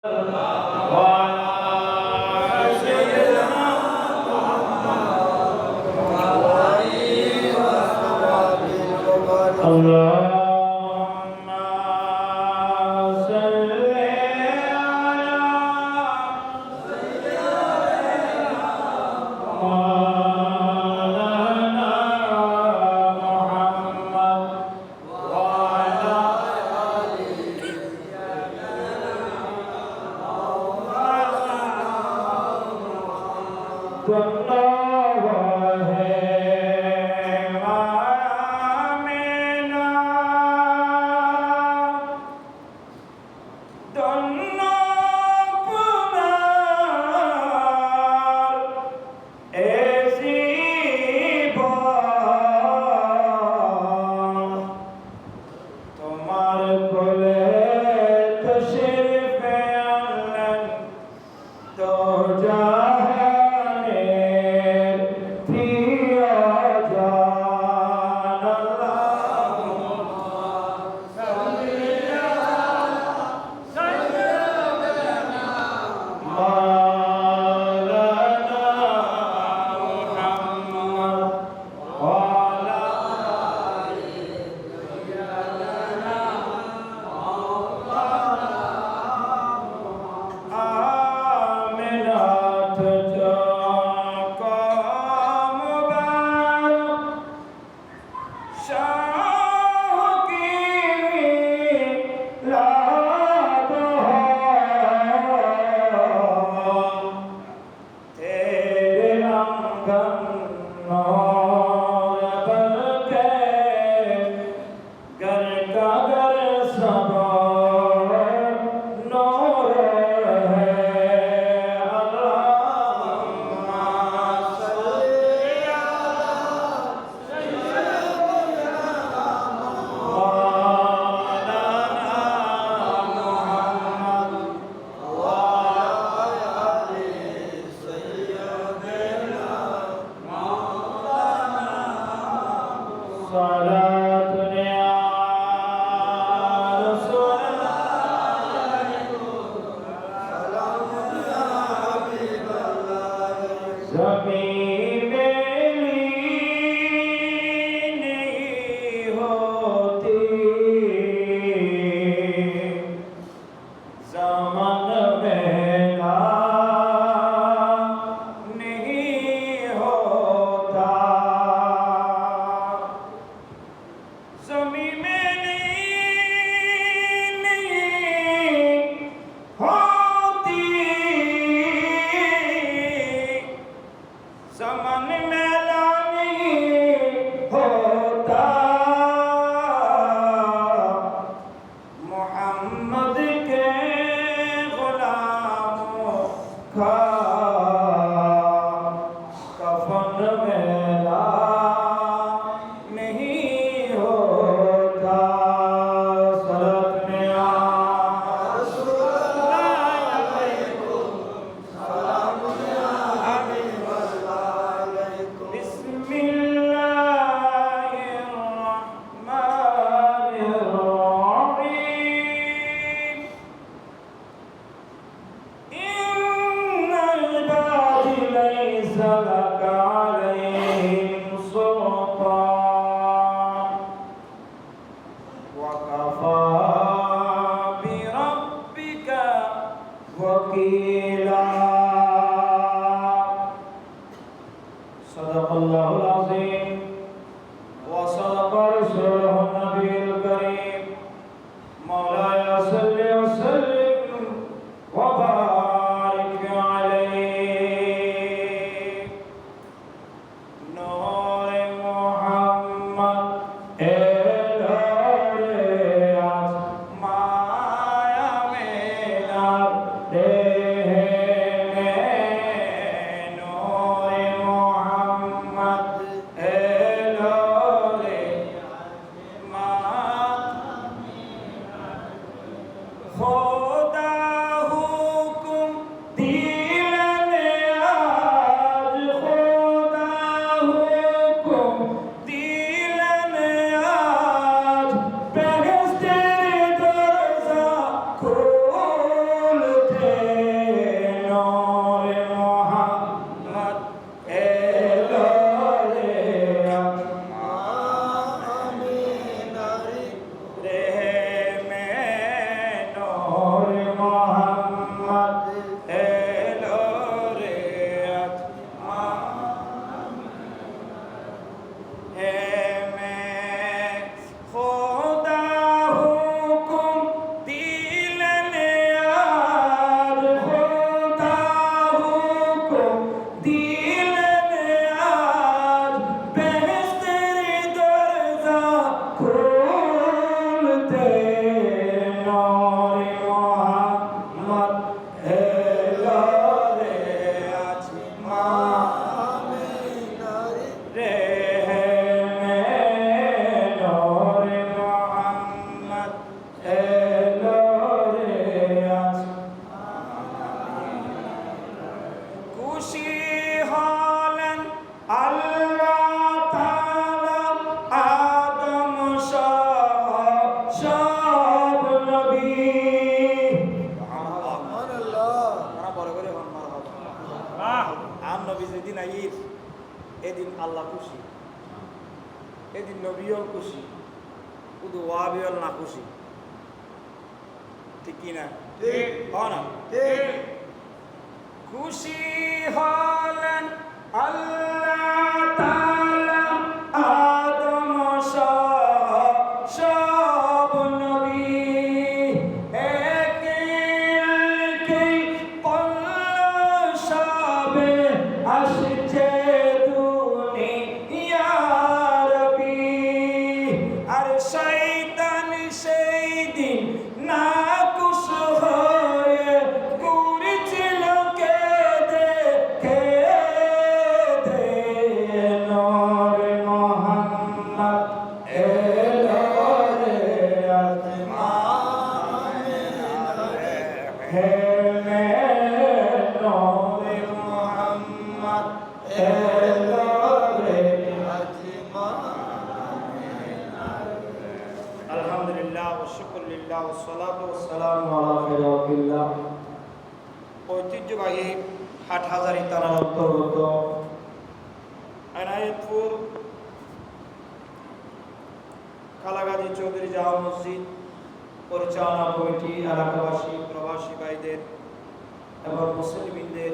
Muhammad যেদিন আইর এদিন আল্লাহ খুশি, এদিন নবীও খুশি, শুধু ওয়াবিও না খুশি। ঠিক কি না? না খুশি হলেন আল্লাহ তাআলা আদম সব নবী একে একে পড়ল সবে আসছে দুনিয়ার নবী। আর শয়তান সেই দিন না খুশ হয়ে ঘুরছিল কেঁদে কেঁদে। নূর মুহাম্মদ এলো রে আসমানে হে নূর মুহাম্মদ এলো রে আসমানে। আলহামদুলিল্লাহ ওয়া শুকরুলিল্লাহ ওয়া সলাতু ওয়া সালামু আলা খায়রিল্লাহ। ঐতিহ্যবাহী হাটহাজারী থানার অন্তর্গত এনায়েতপুর কালাগাজী চৌধুরী জামা মসজিদ পরিচালনা কমিটি এলাকাবাসী প্রবাসী ভাইদের এবং মুসলিমদের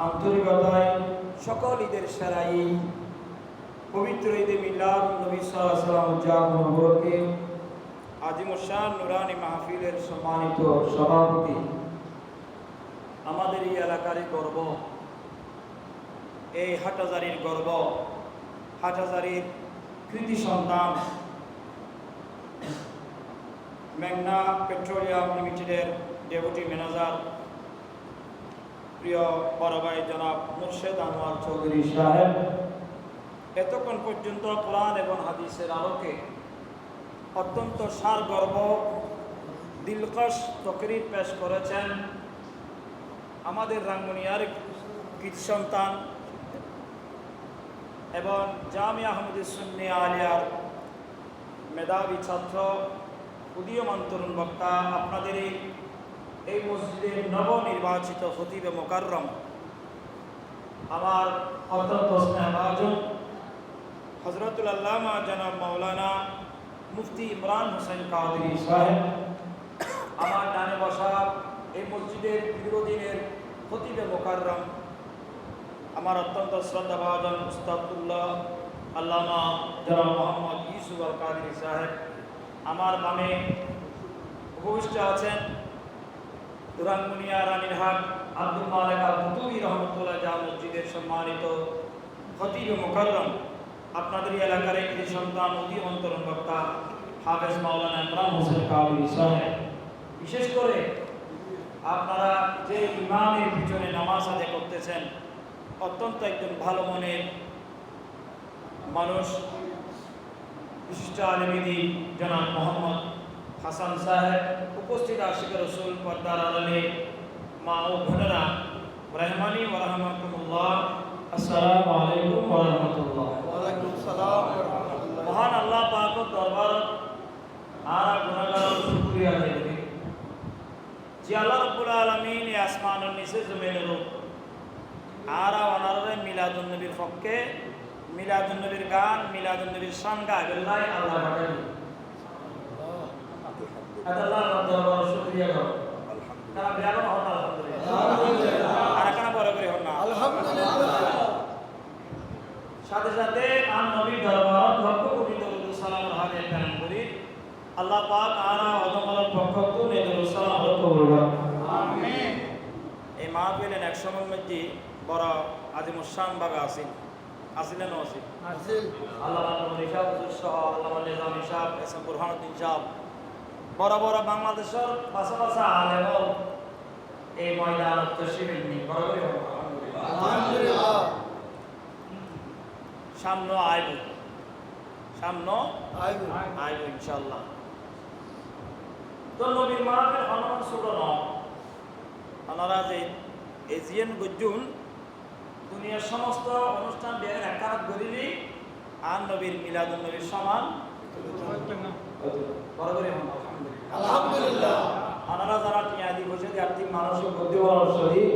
আন্তরিকতায় সকল ঈদের সেরা ঈদ পবিত্র ঈদে মিলাদ নবী সাল্লাল্লাহু আলাইহি ওয়াসাল্লাম উদযাপন উপলক্ষে আজিমুশান নুরানি মাহফিলের সম্মানিত সভাপতি, আমাদের এই এলাকারই গর্ব, এই হাটহাজারীর গর্ব, হাটহাজারীর কৃতি সন্তান, মেঘনা পেট্রোলিয়াম লিমিটেডের ডেপুটি ম্যানেজার প্রিয় বড় ভাই জনাব মুর্শেদ আনোয়ার চৌধুরী সাহেব এতক্ষণ পর্যন্ত কোরআন এবং হাদিসের আলোকে অত্যন্ত সারগর্ব দিলকশ তকরির পেশ করেছেন। আমাদের রাঙ্গুনিয়ার কৃতি সন্তান এবং জামিয়া আহমদুস সুন্নিয়া আলিয়ার মেধাবী ছাত্র, উদীয়মান তরুণ বক্তা, আপনাদের এই মসজিদের নবনির্বাচিত খতিবে মোকাররম, আমার অত্যন্ত স্নেহভাজন হযরতুল আল্লামা জনাব মাওলানা মুফতি ইমরান হোসেন কাদেরী সাহেব, আমার ডানে বসা এই মসজিদের দীর্ঘদিনের খতিবে মোকাররম, আমার অত্যন্ত শ্রদ্ধাভাজন উস্তাদুল্লাহ আল্লামা জনাব মোহাম্মদ ইউসুফ আল কাদেরী সাহেব, আমার বামে উপবিষ্ট আছেন রাঙ্গুনিয়া রানীরহাট আব্দুল মালেক আল কুতুবী রহমতুল্লাহ জামা মসজিদের সম্মানিত খতিবে মোকাররম, আপনাদের এলাকার একটি সন্তান উদীয়মান তরুণ বক্তা হাফেজ মাওলানা ইমরান হোসেন কাদেরী সাহেব, বিশেষ করে আপনারা যে ইমামের পিছনে নামাজ আদায় করতেছেন, অত্যন্ত একজন ভালো মনের মানুষ, বিশিষ্ট আলেম দ্বীন জনাব মোহাম্মদ হাসান সাহেব, উপস্থিত আশিক রসুল পর্দার আড়ালে মা ও বোনেরা, রহমানি ওয়া রাহমাতুল্লাহ, আসসালামু আলাইকুম ওয়া রাহমাতুল্লাহ। মহান আল্লাহ পাকের দরবারত আর গুনাহগার শুকরিয়া আদায় করি যে আল্লাহ রাব্বুল আলামিন এই আসমানের নিচে জমিনের আর ওনারে মিলাদুন নবীর পক্ষে মিলাদুন নবীর গান, মিলাদুন নবীর শান গাইবেলাই আল্লাহ পাঠাই। আল্লাহ দরবার শুকরিয়া করো। তারা বেয়ারো হন আলহামদুলিল্লাহ। আর কেন বড় করে হন না আলহামদুলিল্লাহ। সাথে সাথে আন নবী দরবার লক্ষ কোটি দরুদ সালাম হাজির কালাম করি। আল্লাহ পাক আর আদমের পক্ষ থেকে দরুদ সালাম কবুল করুন। আমিন। এই মাহফিলের এক সময় মধ্যে বড় আজিমুশান ভাবে আসিলেন আল্লাহ নিশাব সহ আল্লাহ নিজামী সাহেব, এস এম বুরহানুদ্দিন সাহেব, বড় বড় বাংলাদেশের পাশাপাশি আলেম এই ময়দানত তশরিফ নিয়ে বড় করে আলহামদুলিল্লাহ। সামনে আইব ইনশাআল্লাহ। তো নবীর মাহফিল হনন ছোট নয়, ওনারা যে এজিএন গজ্জুন দুনিয়ার সমস্ত অনুষ্ঠান দিয়ে একাত গরিবি আর নবীর মিলাদুন নবীর সমান বড় করে আলহামদুলিল্লাহ। ওনারা যারা টিয়া দি বসে আর্থিক মানসিক বুদ্ধিবল শরীর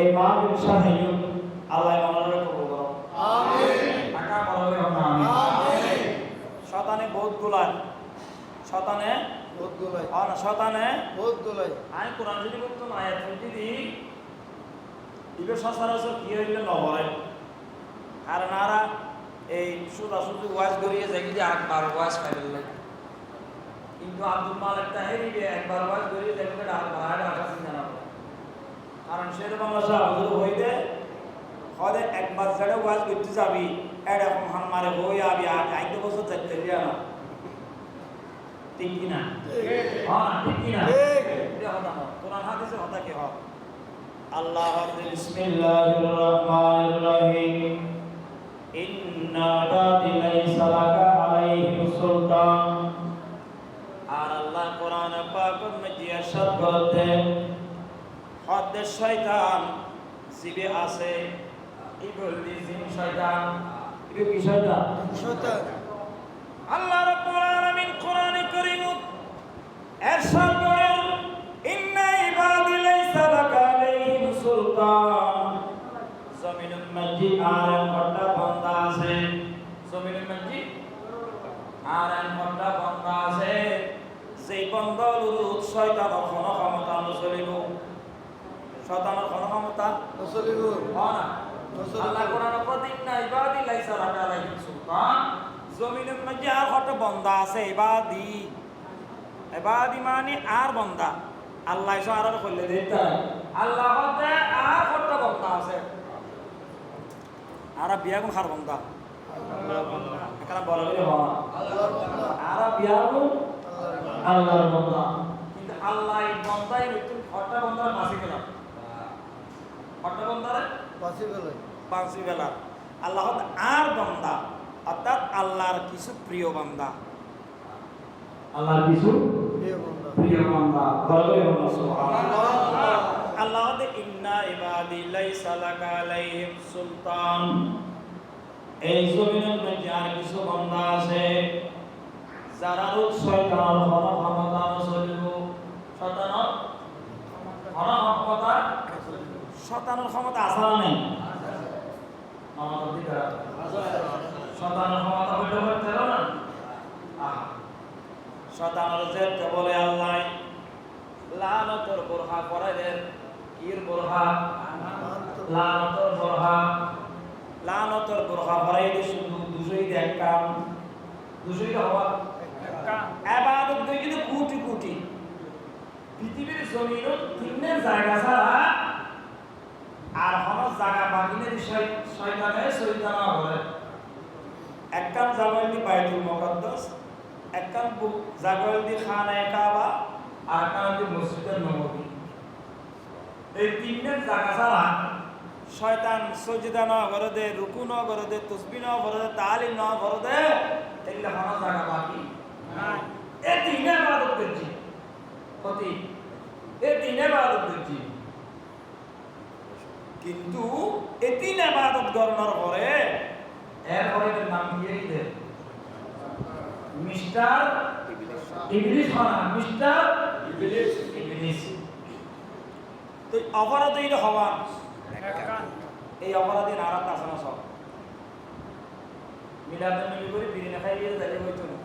এই মাহফিল সাহেব আল্লাহ মনোরে কবুল করো আমিন টাকা বড় হন আমিন আমিন শয়তানে বহুত গুলায় শয়তানে বহুত গুলায় না শয়তানে বহুত গুলায় আমি কোরআন শরীফ তো আয়াত যদি ইবে সচরাচর কি হইলে নবরে আর নারা এই সুদা ওয়াজ করিয়ে যাই যে একবার ওয়াজ খাইল লাগে কিন্তু আব্দুল মালিক তাহেরি একবার ওয়াজ করিয়ে দেখবে আর রাখা চিন্তা না কারণ সেরকম ভাষা হুজুর হইতে হদে একবার ছেড়ে ওয়াজ করতে যাবি এরকম হান মারে হই আবি আইতে বছর যাইতে না ঠিক কি না হ্যাঁ ঠিক কি না ঠিক হতা কোরআন হাদিসে হতা কি হয় আল্লাহ বিসমিল্লাহির রহমানির রহিম ইন্না বাদি লাইসা লাকা আলাইহিম সুলতান আর আল্লাহ কোরআন পাকের মধ্যে ইরশাদ করেন হদ শয়তান জিবে আছে ইবলি জিন শয়তান এটা কি শয়তান শয়তান আল্লাহ রাব্বুল আলামিন কোরআনে কারীম ইরশাদ করেন ইন্না ইবাদি লাইসা লাকা আলাইহিম সুলতান জমিনের মধ্যে আর একটা বান্দা আছে জমিনের মধ্যে আর একটা বান্দা আছে সেই বান্দার উরুত শয়তানের কোনো ক্ষমতা নচলিব শয়তানের কোনো ক্ষমতা নচলিব না আল্লাহ কোরআনে বলেন ইন্না ইবাদি লাইসা লাকা আলাইহিম সুলতান জমিনের মধ্যে আর একটা বান্দা আছে ইবাদি মানে আর বান্দা আল্লাহ ইসা আর কইলে দিতা আল্লাহ বলে আর একটা বান্দা আছে আর বিয়া কোন খার বান্দা আল্লাহর বান্দা এখানে বলা হলো আল্লাহর বান্দা আর বিয়া কোন আল্লাহর বান্দা কিন্তু আল্লাহ এই বান্দাই নতুন হট্টা বান্দার পাশে গেল হট্টা বান্দারে পাশে গেল আল্লাহ আর বান্দা অর্থাৎ আল্লাহর কিছু প্রিয় বান্দা আল্লাহর কিছু প্রিয় বান্দা বলে সুবহানাল্লাহ আল্লাহ দে ইন্না ইবাদি লাইসা লাকা আলাইহিম সুলতান এই জমিনের মধ্যে আর কিছু বান্দা আছে যারা রোজ শয়তানের ক্ষমতা নচলিব শয়তানের ক্ষমতা আছে না নাই আমাদের দিকে শয়তানের ক্ষমতা হইতে পারতে না শয়তানের যে বলে আল্লাহ লানতের বোরহা পরাইলেন কির বোরহা লানতের বোরহা পরাইলে শুধু দুশোই এক কাম দুশোই হওয়া ইবাদত করে কিন্তু কোটি কোটি পৃথিবীর জমিনের তিনের জায়গা ছাড়া আর কোনো জায়গা বাকি নেই শয়তানে বলে এক কাম জায়গা বাইতুল মুকাদ্দাস এক কাম জায়গা খানায়ে কাবা আর কানাদি মসজিদের নববী এই তিনটা জায়গা ছাড়া শয়তান সজদা না করে দে রুকু না করে দে তাসবিহ না করে দে তালিম না করে দে এগুলা কোনো জায়গা বাকি নাই এই তিনটা ইবাদত করছি কতি এই তিনটা ইবাদত করছি কিন্তু এই তিন ইবাদত করার পরে এরপরে নাম দিয়ে দিলেন মিস্টার ইবলিস খানা মিস্টার ইবলিস তো অপরাধ এটা হওয়া এই অপরাধী নারাত আছে না সব মিলাদের মিলি করে বিরিয়ানি খাইয়ে যাইলে হইতো না